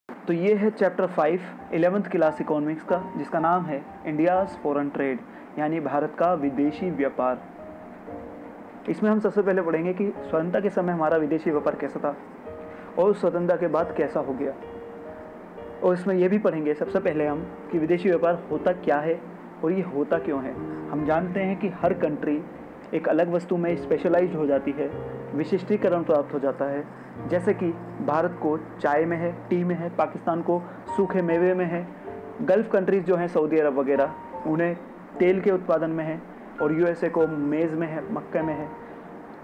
तो ये है चैप्टर 5 11th क्लास इकोनॉमिक्स का, जिसका नाम है इंडियाज़ फॉरेन ट्रेड, यानी भारत का विदेशी व्यापार। इसमें हम सबसे पहले पढ़ेंगे कि स्वतंत्रता के समय हमारा विदेशी व्यापार कैसा था और स्वतंत्रता के बाद कैसा हो गया। और इसमें यह भी पढ़ेंगे सबसे पहले हम कि विदेशी व्यापार होता क्या है और ये होता क्यों है। हम जानते हैं कि हर कंट्री एक अलग वस्तु में स्पेशलाइज्ड हो जाती है, विशिष्टीकरण प्राप्त हो जाता है। जैसे कि भारत को चाय में है, टी में है, पाकिस्तान को सूखे मेवे में है, गल्फ़ कंट्रीज़ जो हैं सऊदी अरब वगैरह उन्हें तेल के उत्पादन में है, और यूएसए को मेज़ में है, मक्के में है।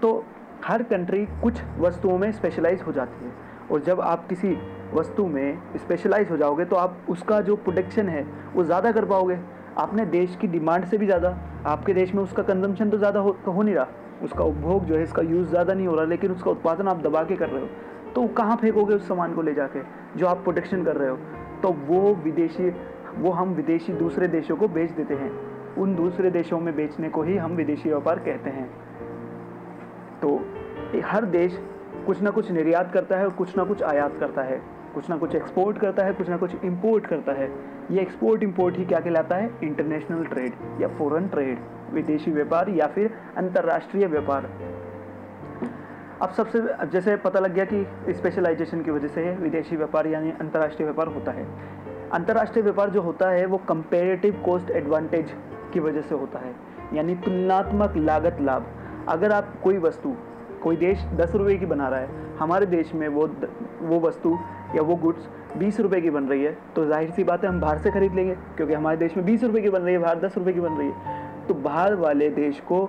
तो हर कंट्री कुछ वस्तुओं में स्पेशलाइज हो जाती है, और जब आप किसी वस्तु में स्पेशलाइज हो जाओगे तो आप उसका जो प्रोडक्शन है वो ज़्यादा कर पाओगे। आपने देश की डिमांड से भी ज़्यादा, आपके देश में उसका कंजम्पशन तो ज़्यादा हो नहीं रहा, उसका उपभोग जो है, इसका यूज़ ज़्यादा नहीं हो रहा, लेकिन उसका उत्पादन आप दबा के कर रहे हो। तो कहाँ फेंकोगे उस सामान को ले जाके जो आप प्रोडक्शन कर रहे हो? तो वो हम विदेशी दूसरे देशों को बेच देते हैं। उन दूसरे देशों में बेचने को ही हम विदेशी व्यापार कहते हैं। तो हर देश कुछ ना कुछ निर्यात करता है और कुछ ना कुछ आयात करता है, कुछ ना कुछ एक्सपोर्ट करता है, कुछ ना कुछ इंपोर्ट करता है। ये एक्सपोर्ट इंपोर्ट ही क्या कहलाता है? इंटरनेशनल ट्रेड या फॉरेन ट्रेड, विदेशी व्यापार या फिर अंतर्राष्ट्रीय व्यापार। अब सबसे जैसे पता लग गया कि स्पेशलाइजेशन की वजह से विदेशी व्यापार यानी अंतर्राष्ट्रीय व्यापार होता है। अंतर्राष्ट्रीय व्यापार जो होता है वो कंपेरेटिव कॉस्ट एडवांटेज की वजह से होता है, यानी तुलनात्मक लागत लाभ। अगर आप कोई देश 10 रुपये की बना रहा है, हमारे देश में वो वस्तु या वो गुड्स 20 रुपये की बन रही है, तो जाहिर सी बात है हम बाहर से खरीद लेंगे, क्योंकि हमारे देश में 20 रुपये की बन रही है, बाहर 10 रुपये की बन रही है। तो बाहर वाले देश को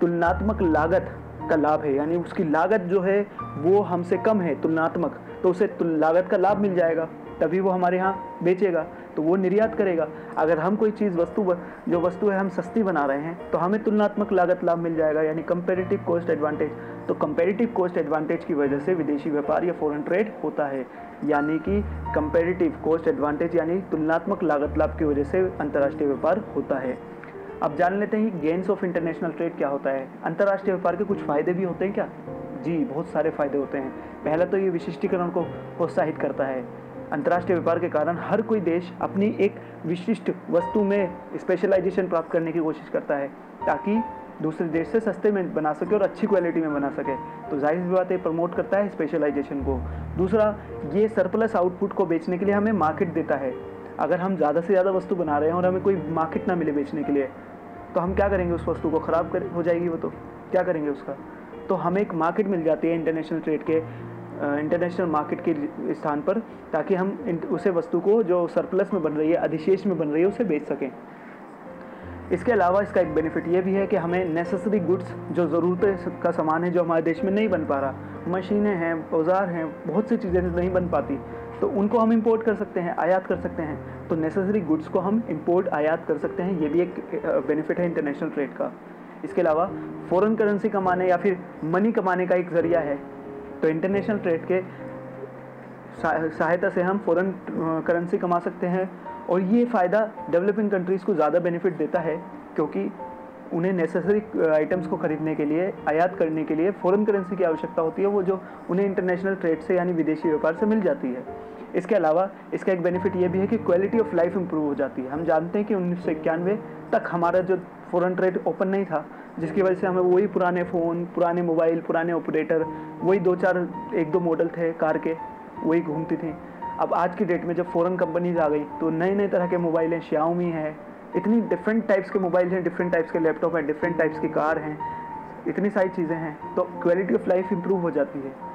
तुलनात्मक लागत का लाभ है, यानी उसकी लागत जो है वो हमसे कम है तुलनात्मक, तो उसे लागत का लाभ मिल जाएगा, तभी वो हमारे यहाँ बेचेगा, तो वो निर्यात करेगा। अगर हम कोई चीज़ जो वस्तु है हम सस्ती बना रहे हैं, तो हमें तुलनात्मक लागत लाभ मिल जाएगा, यानी कंपेरेटिव कॉस्ट एडवांटेज। तो कंपेरेटिव कॉस्ट एडवांटेज की वजह से विदेशी व्यापार या फॉरेन ट्रेड होता है, यानी कि कंपेरेटिव कॉस्ट एडवांटेज यानी तुलनात्मक लागत लाभ की वजह से अंतर्राष्ट्रीय व्यापार होता है। अब जान लेते हैं गेन्स ऑफ इंटरनेशनल ट्रेड क्या होता है। अंतर्राष्ट्रीय व्यापार के कुछ फ़ायदे भी होते हैं क्या? जी, बहुत सारे फ़ायदे होते हैं। पहला तो ये विशिष्टीकरण को प्रोत्साहित करता है। अंतर्राष्ट्रीय व्यापार के कारण हर कोई देश अपनी एक विशिष्ट वस्तु में स्पेशलाइजेशन प्राप्त करने की कोशिश करता है, ताकि दूसरे देश से सस्ते में बना सके और अच्छी क्वालिटी में बना सके। तो जाहिर सी बात है प्रमोट करता है स्पेशलाइजेशन को। दूसरा, ये सरप्लस आउटपुट को बेचने के लिए हमें मार्केट देता है। अगर हम ज़्यादा से ज़्यादा वस्तु बना रहे हैं और हमें कोई मार्केट ना मिले बेचने के लिए, तो हम क्या करेंगे? उस वस्तु को ख़राब हो जाएगी वो, तो क्या करेंगे उसका? तो हमें एक मार्केट मिल जाती है इंटरनेशनल ट्रेड के इंटरनेशनल मार्केट के स्थान पर, ताकि हम उसे वस्तु को जो सरप्लस में बन रही है, अधिशेष में बन रही है, उसे बेच सकें। इसके अलावा इसका एक बेनिफिट ये भी है कि हमें नेसेसरी गुड्स, जो ज़रूरत का सामान है जो हमारे देश में नहीं बन पा रहा, मशीनें हैं, औजार हैं, बहुत सी चीज़ें नहीं बन पाती, तो उनको हम इंपोर्ट कर सकते हैं, आयात कर सकते हैं। तो नेसेसरी गुड्स को हम इंपोर्ट आयात कर सकते हैं, ये भी एक बेनिफिट है इंटरनेशनल ट्रेड का। इसके अलावा फॉरेन करेंसी कमाने या फिर मनी कमाने का एक ज़रिया है। तो इंटरनेशनल ट्रेड के सहायता से हम फॉरेन करेंसी कमा सकते हैं, और ये फ़ायदा डेवलपिंग कंट्रीज़ को ज़्यादा बेनिफिट देता है, क्योंकि उन्हें नेसेसरी आइटम्स को खरीदने के लिए, आयात करने के लिए फॉरेन करेंसी की आवश्यकता होती है, वो जो उन्हें इंटरनेशनल ट्रेड से यानी विदेशी व्यापार से मिल जाती है। इसके अलावा इसका एक बेनिफिट ये भी है कि क्वालिटी ऑफ लाइफ इंप्रूव हो जाती है। हम जानते हैं कि 1991 तक हमारा जो फॉरेन ट्रेड ओपन नहीं था, जिसकी वजह से हमें वही पुराने फ़ोन, पुराने मोबाइल, पुराने ऑपरेटर, वही 1-2 मॉडल थे कार के, वही घूमती थी। अब आज की डेट में जब फॉरेन कंपनीज आ गई, तो नए नए तरह के मोबाइल हैं, Xiaomi है, इतनी डिफरेंट टाइप्स के मोबाइल हैं, डिफरेंट टाइप्स के लैपटॉप हैं, डिफरेंट टाइप्स की कार हैं, इतनी सारी चीज़ें हैं, तो क्वालिटी ऑफ लाइफ इंप्रूव हो जाती है।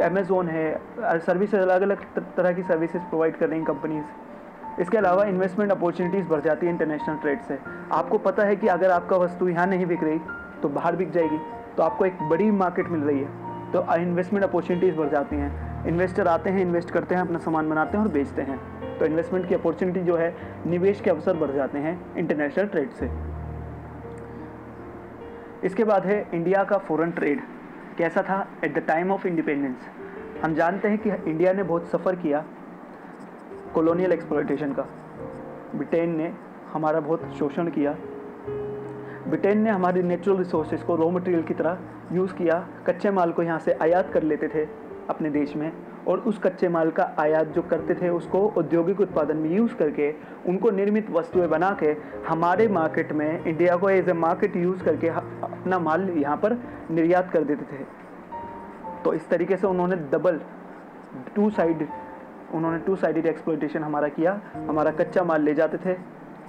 अमेज़ोन है, सर्विस अलग अलग तरह की सर्विसेज प्रोवाइड कर रही कंपनीज़। इसके अलावा इन्वेस्टमेंट अपॉर्चुनिटीज़ बढ़ जाती है इंटरनेशनल ट्रेड से। आपको पता है कि अगर आपका वस्तु यहाँ नहीं बिक रही तो बाहर बिक जाएगी, तो आपको एक बड़ी मार्केट मिल रही है, तो इन्वेस्टमेंट अपॉर्चुनिटीज़ बढ़ जाती हैं। इन्वेस्टर आते हैं, इन्वेस्ट करते हैं, अपना सामान बनाते हैं और बेचते हैं, तो इन्वेस्टमेंट की अपॉर्चुनिटी जो है, निवेश के अवसर बढ़ जाते हैं इंटरनेशनल ट्रेड से। इसके बाद है इंडिया का फॉरेन ट्रेड कैसा था at the time of independence. हम जानते हैं कि इंडिया ने बहुत सफ़र किया कॉलोनियल एक्सप्लॉयटेशन का। ब्रिटेन ने हमारा बहुत शोषण किया। ब्रिटेन ने हमारे नेचुरल रिसोर्सेज को रॉ मटेरियल की तरह यूज़ किया, कच्चे माल को यहाँ से आयात कर लेते थे अपने देश में, और उस कच्चे माल का आयात जो करते थे उसको औद्योगिक उत्पादन में यूज़ करके उनको निर्मित वस्तुएं बना के हमारे मार्केट में, इंडिया को एज ए मार्केट यूज़ करके अपना माल यहाँ पर निर्यात कर देते थे। तो इस तरीके से उन्होंने टू साइडेड एक्सप्लॉयटेशन हमारा किया। हमारा कच्चा माल ले जाते थे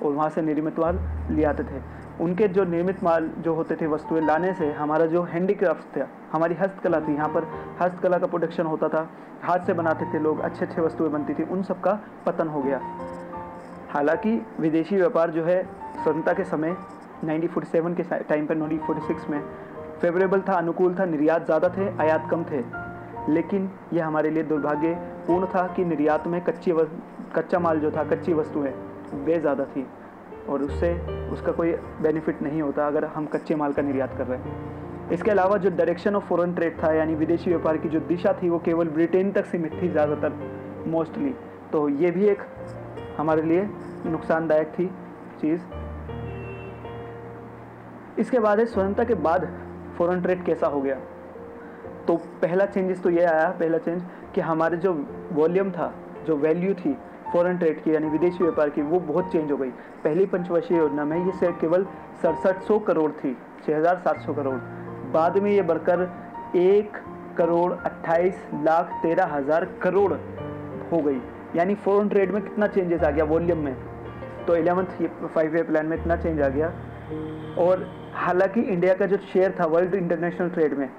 और वहाँ से निर्मित माल ले आते थे। उनके जो निर्मित माल जो होते थे वस्तुएं लाने से हमारा जो हैंडीक्राफ्ट था, हमारी हस्तकला थी, यहाँ पर हस्तकला का प्रोडक्शन होता था, हाथ से बनाते थे लोग, अच्छे अच्छे वस्तुएं बनती थी, उन सब का पतन हो गया। हालांकि विदेशी व्यापार जो है स्वतंत्रता के समय 1947 के टाइम पर 1946 में फेवरेबल था, अनुकूल था, निर्यात ज़्यादा थे, आयात कम थे। लेकिन यह हमारे लिए दुर्भाग्यपूर्ण था कि निर्यात में कच्चा माल जो था, कच्ची वस्तुएं वे ज़्यादा थी और उसका कोई बेनिफिट नहीं होता अगर हम कच्चे माल का निर्यात कर रहे हैं। इसके अलावा जो डायरेक्शन ऑफ फॉरेन ट्रेड था, यानी विदेशी व्यापार की जो दिशा थी, वो केवल ब्रिटेन तक सीमित थी ज़्यादातर, मोस्टली। तो ये भी एक हमारे लिए नुकसानदायक थी चीज़। इसके बाद है स्वतंत्रता के बाद फॉरेन ट्रेड कैसा हो गया। तो पहला चेंजेस तो ये आया, पहला चेंज कि हमारे जो वॉल्यूम था, जो वैल्यू थी फॉरेन ट्रेड की यानी विदेशी व्यापार की, वो बहुत चेंज हो गई। पहली पंचवर्षीय योजना में ये सिर्फ केवल 6700 करोड़ थी, 6700 करोड़। बाद में ये बढ़कर 1,28,13,000 करोड़ हो गई। यानी फॉरेन ट्रेड में कितना चेंजेस आ गया वॉल्यूम में। तो 11th 5 ईयर प्लान में इतना चेंज आ गया। और हालांकि इंडिया का जो शेयर था वर्ल्ड इंटरनेशनल ट्रेड में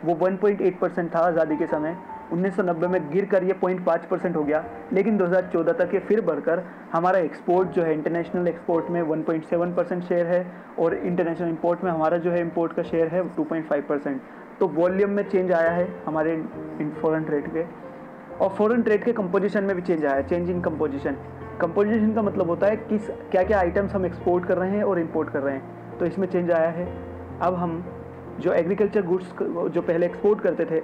वो 1.8% था आज़ादी के समय। 1990 में गिर कर ये 0.5% हो गया, लेकिन 2014 तक ये फिर बढ़कर हमारा एक्सपोर्ट जो है, इंटरनेशनल एक्सपोर्ट में 1.7% शेयर है और इंटरनेशनल इंपोर्ट में हमारा जो है इंपोर्ट का शेयर है 2.5%। तो वॉल्यूम में चेंज आया है हमारे फॉरेन ट्रेड के। और फॉरेन ट्रेड के कंपोजिशन में भी चेंज आया है, चेंज इन कंपोजिशन। कंपोजिशन का मतलब होता है कि क्या क्या आइटम्स हम एक्सपोर्ट कर रहे हैं और इंपोर्ट कर रहे हैं। तो इसमें चेंज आया है। अब हम जो एग्रीकल्चर गुड्स जो पहले एक्सपोर्ट करते थे,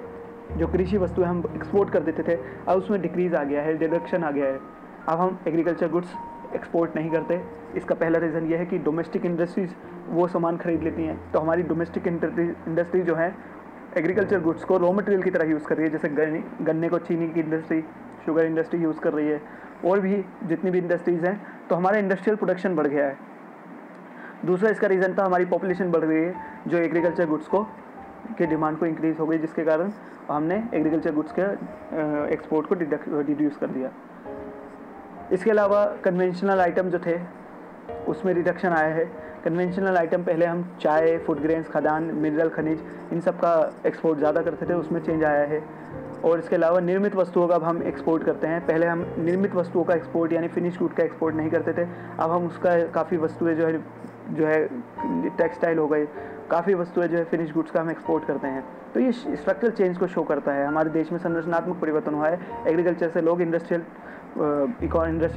जो कृषि वस्तुएं हम एक्सपोर्ट कर देते थे, अब उसमें डिक्रीज़ आ गया है, डिडक्शन आ गया है। अब हम एग्रीकल्चर गुड्स एक्सपोर्ट नहीं करते। इसका पहला रीज़न ये है कि डोमेस्टिक इंडस्ट्रीज़ वो सामान खरीद लेती हैं। तो हमारी डोमेस्टिक इंडस्ट्री जो है एग्रीकल्चर गुड्स को रॉ मटेरियल की तरह यूज़ कर रही है। जैसे गन्ने को चीनी की इंडस्ट्री, शुगर इंडस्ट्री यूज़ कर रही है, और भी जितनी भी इंडस्ट्रीज़ हैं। तो हमारा इंडस्ट्रियल प्रोडक्शन बढ़ गया है। दूसरा इसका रीज़न था हमारी पॉपुलेशन बढ़ गई है, जो एग्रीकल्चर गुड्स को की डिमांड को इंक्रीज़ हो गई, जिसके कारण हमने एग्रीकल्चर गुड्स के एक्सपोर्ट को डिड्यूस कर दिया। इसके अलावा कन्वेंशनल आइटम जो थे उसमें रिडक्शन आया है। कन्वेंशनल आइटम पहले हम चाय, फूड ग्रेन्स, खाद्यान्न, मिनरल, खनिज, इन सब का एक्सपोर्ट ज़्यादा करते थे, उसमें चेंज आया है। और इसके अलावा निर्मित वस्तुओं का अब हम एक्सपोर्ट करते हैं। पहले हम निर्मित वस्तुओं का एक्सपोर्ट यानी फिनिश गुड का एक्सपोर्ट नहीं करते थे। अब हम उसका काफ़ी वस्तुएं जो है टेक्सटाइल हो गई, काफ़ी वस्तुएं जो है फिनिश गुड्स का हम एक्सपोर्ट करते हैं। तो ये स्ट्रक्चरल चेंज को शो करता है। हमारे देश में संरचनात्मक परिवर्तन हुआ है। एग्रीकल्चर से लोग इंडस्ट्रियल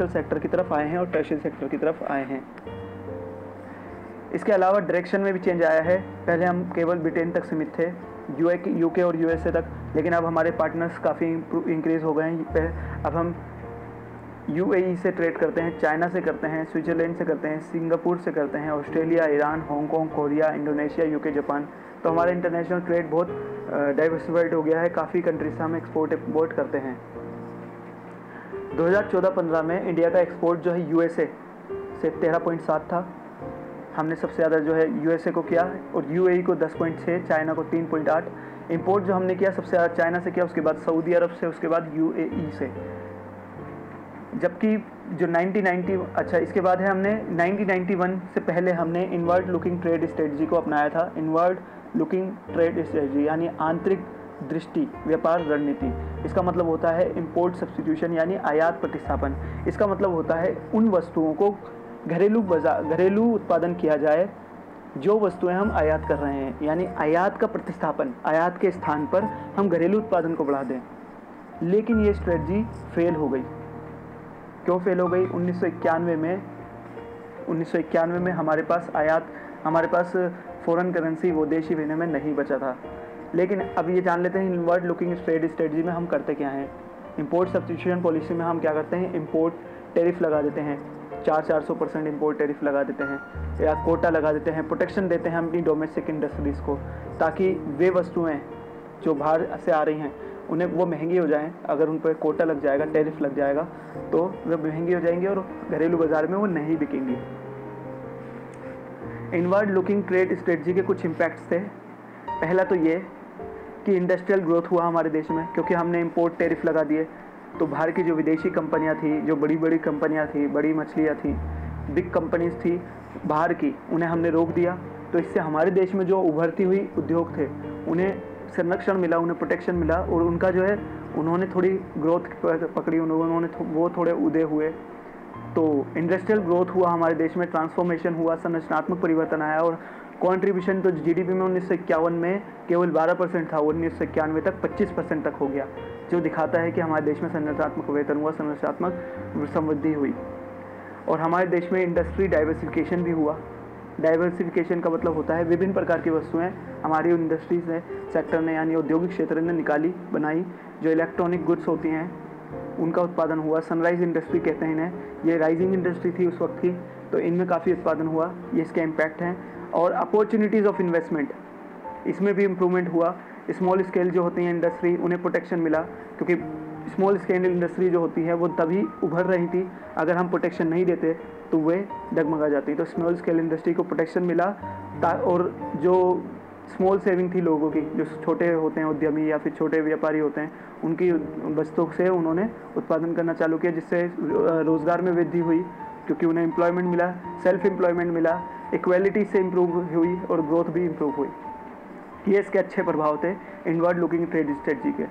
सेक्टर की तरफ आए हैं और टर्शियल सेक्टर की तरफ आए हैं। इसके अलावा डायरेक्शन में भी चेंज आया है। पहले हम केवल ब्रिटेन तक सीमित थे, यूके और यूएसए तक, लेकिन अब हमारे पार्टनर्स काफ़ी इंक्रीज़ हो गए हैं। अब हम यूएई से ट्रेड करते हैं, चाइना से करते हैं, स्विट्ज़रलैंड से करते हैं, सिंगापुर से करते हैं, Australia, Iran, Hong Kong, Korea, Indonesia, UK, Japan. तो हमारा इंटरनेशनल ट्रेड बहुत डाइवर्सिफाइड हो गया है। काफ़ी कंट्रीज से हम एक्सपोर्ट इंपोर्ट करते हैं। 2014-15 में इंडिया का एक्सपोर्ट जो है यूएसए से 13.7 था। हमने सबसे ज़्यादा जो है यूएसए को किया और यूएई को 10.6, चाइना को 3.8। इंपोर्ट जो हमने किया सबसे ज़्यादा चाइना से किया, उसके बाद सऊदी अरब से, उसके बाद यूएई से। जबकि जो 1990 इसके बाद है हमने 1991 से पहले हमने इनवर्ड लुकिंग ट्रेड स्ट्रेटजी को अपनाया था। इनवर्ड लुकिंग ट्रेड स्ट्रेटजी यानी आंतरिक दृष्टि व्यापार रणनीति। इसका मतलब होता है इंपोर्ट सब्स्टिट्यूशन यानी आयात प्रतिस्थापन। इसका मतलब होता है उन वस्तुओं को घरेलू उत्पादन किया जाए जो वस्तुएं हम आयात कर रहे हैं, यानी आयात का प्रतिस्थापन, आयात के स्थान पर हम घरेलू उत्पादन को बढ़ा दें। लेकिन ये स्ट्रेटजी फेल हो गई। क्यों फेल हो गई? 1991 में हमारे पास फॉरेन करेंसी विदेशी विनिमय नहीं बचा था। लेकिन अब ये जान लेते हैं इनवर्ड लुकिंग ट्रेड स्ट्रेटजी में हम करते क्या हैं। इंपोर्ट सब्स्टिट्यूशन पॉलिसी में हम क्या करते हैं, इंपोर्ट टैरिफ लगा देते हैं, 400% इंपोर्ट टैरिफ लगा देते हैं या कोटा लगा देते हैं, प्रोटेक्शन देते हैं अपनी डोमेस्टिक इंडस्ट्रीज़ को, ताकि वे वस्तुएं जो बाहर से आ रही हैं उन्हें वो महंगी हो जाएं, अगर उन पर कोटा लग जाएगा, टैरिफ लग जाएगा, तो वे महंगी हो जाएंगी और घरेलू बाजार में वो नहीं बिकेंगी। इनवर्ड लुकिंग ट्रेड स्ट्रेटजी के कुछ इम्पैक्ट्स थे। पहला तो ये कि इंडस्ट्रियल ग्रोथ हुआ हमारे देश में, क्योंकि हमने इम्पोर्ट टैरिफ लगा दिए, तो बाहर की जो विदेशी कंपनियां थी, जो बड़ी बड़ी कंपनियां थी, बड़ी मछलियां थी, बिग कंपनीज थी बाहर की, उन्हें हमने रोक दिया। तो इससे हमारे देश में जो उभरती हुई उद्योग थे उन्हें संरक्षण मिला, उन्हें प्रोटेक्शन मिला, और उनका जो है उन्होंने थोड़ी ग्रोथ पकड़ी, उन्होंने वो थोड़े उदय हुए। तो इंडस्ट्रियल ग्रोथ हुआ हमारे देश में, ट्रांसफॉर्मेशन हुआ, संरचनात्मक परिवर्तन आया, और कॉन्ट्रीब्यूशन तो जीडीपी में 1951 में केवल 12% था, 1991 तक 25% तक हो गया, जो दिखाता है कि हमारे देश में संरचनात्मक परिवर्तन हुआ, संरचनात्मक समृद्धि हुई। और हमारे देश में इंडस्ट्री डाइवर्सिफिकेशन भी हुआ। डाइवर्सिफिकेशन का मतलब होता है विभिन्न प्रकार की वस्तुएं हमारी इंडस्ट्रीज ने, सेक्टर ने, यानी औद्योगिक क्षेत्र ने निकाली, बनाई। जो इलेक्ट्रॉनिक गुड्स होती हैं उनका उत्पादन हुआ। सनराइज इंडस्ट्री कहते हैं इन्हें, ये राइजिंग इंडस्ट्री थी उस वक्त की, तो इनमें काफ़ी उत्पादन हुआ, ये इसके इम्पैक्ट हैं। और अपॉर्चुनिटीज़ ऑफ इन्वेस्टमेंट, इसमें भी इम्प्रूवमेंट हुआ। स्मॉल स्केल जो होती हैं इंडस्ट्री, उन्हें प्रोटेक्शन मिला, क्योंकि स्मॉल स्केल इंडस्ट्री जो होती है वो तभी उभर रही थी, अगर हम प्रोटेक्शन नहीं देते तो वे डगमगा जाती। तो स्मॉल स्केल इंडस्ट्री को प्रोटेक्शन मिला, और जो स्मॉल सेविंग थी लोगों की, जो छोटे होते हैं उद्यमी या फिर छोटे व्यापारी होते हैं, उनकी वस्तुओं से उन्होंने उत्पादन करना चालू किया, जिससे रोज़गार में वृद्धि हुई, क्योंकि उन्हें एम्प्लॉयमेंट मिला, सेल्फ एम्प्लॉयमेंट मिला, इक्वेलिटी से इम्प्रूव हुई और ग्रोथ भी इम्प्रूव हुई। ये इसके अच्छे प्रभाव थे इनवर्ड लुकिंग ट्रेड स्ट्रेटजी के।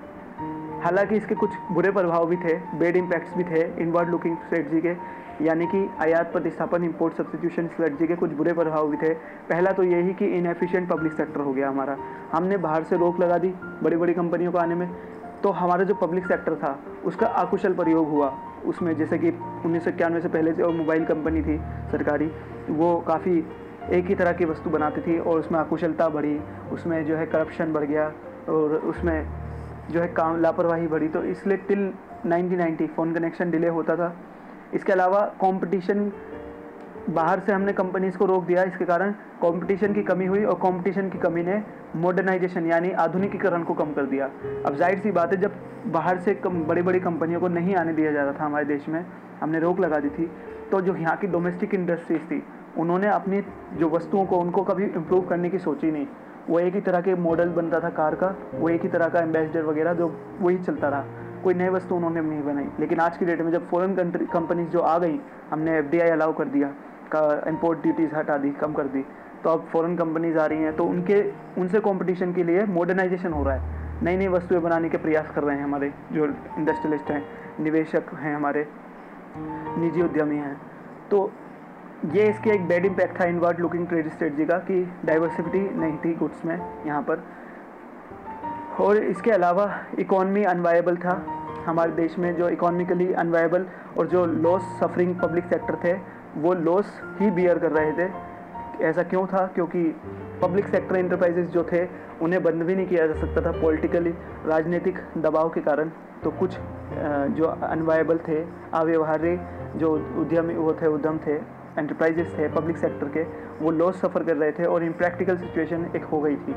हालांकि इसके कुछ बुरे प्रभाव भी थे, बेड इम्पैक्ट्स भी थे इनवर्ड लुकिंग स्ट्रेटजी के, यानी कि आयात प्रतिस्थापन, इंपोर्ट सब्स्टिट्यूशन स्ट्रेटजी के कुछ बुरे प्रभाव भी थे। पहला तो यही कि इनएफिशिएंट पब्लिक सेक्टर हो गया हमारा। हमने बाहर से रोक लगा दी बड़ी बड़ी कंपनियों को आने में, तो हमारा जो पब्लिक सेक्टर था उसका अकुशल प्रयोग हुआ उसमें। जैसे कि 1991 से पहले जो मोबाइल कंपनी थी सरकारी, वो काफ़ी एक ही तरह की वस्तु बनाती थी, और उसमें अकुशलता बढ़ी, उसमें जो है करप्शन बढ़ गया, और उसमें जो है काम लापरवाही बढ़ी। तो इसलिए टिल 1990 फ़ोन कनेक्शन डिले होता था। इसके अलावा कंपटीशन, बाहर से हमने कंपनीज़ को रोक दिया, इसके कारण कंपटीशन की कमी हुई, और कंपटीशन की कमी ने मॉडर्नाइजेशन यानी आधुनिकीकरण को कम कर दिया। अब जाहिर सी बात है, जब बाहर से बड़ी बड़ी कंपनियों को नहीं आने दिया जाता था हमारे देश में, हमने रोक लगा दी थी, तो जो यहाँ की डोमेस्टिक इंडस्ट्रीज थी उन्होंने अपनी जो वस्तुओं को, उनको कभी इम्प्रूव करने की सोची नहीं। वो एक ही तरह के मॉडल बनता था कार का, वो एक ही तरह का एम्बेसडर वगैरह, जो वही चलता रहा, कोई नई वस्तु उन्होंने नहीं बनाई। लेकिन आज की डेट में जब फॉरेन कंपनीज जो आ गई, हमने FDI अलाउ कर दिया, का इम्पोर्ट ड्यूटीज़ हटा दी, कम कर दी, तो अब फॉरेन कंपनीज आ रही हैं, तो उनसे कंपटीशन के लिए मॉडर्नाइजेशन हो रहा है, नई नई वस्तुएं बनाने के प्रयास कर रहे हैं हमारे जो इंडस्ट्रियलिस्ट हैं, निवेशक हैं, हमारे निजी उद्यमी हैं। तो ये इसके एक बैड इम्पैक्ट था इनवर्ड लुकिंग ट्रेड स्ट्रेटजी का, कि डाइवर्सिटी नहीं थी गुड्स में यहाँ पर। और इसके अलावा इकॉनमी अनवायबल था हमारे देश में, जो इकोनॉमिकली अनवायबल और जो लॉस सफरिंग पब्लिक सेक्टर थे, वो लॉस ही बियर कर रहे थे। ऐसा क्यों था? क्योंकि पब्लिक सेक्टर इंटरप्राइजेज जो थे उन्हें बंद भी नहीं किया जा सकता था पॉलिटिकली, राजनीतिक दबाव के कारण। तो कुछ जो अनवायबल थे, अव्यवहार्य जो उद्यम थे, एंटरप्राइजेस थे पब्लिक सेक्टर के, वो लॉस सफ़र कर रहे थे, और इम्प्रैक्टिकल सिचुएशन एक हो गई थी।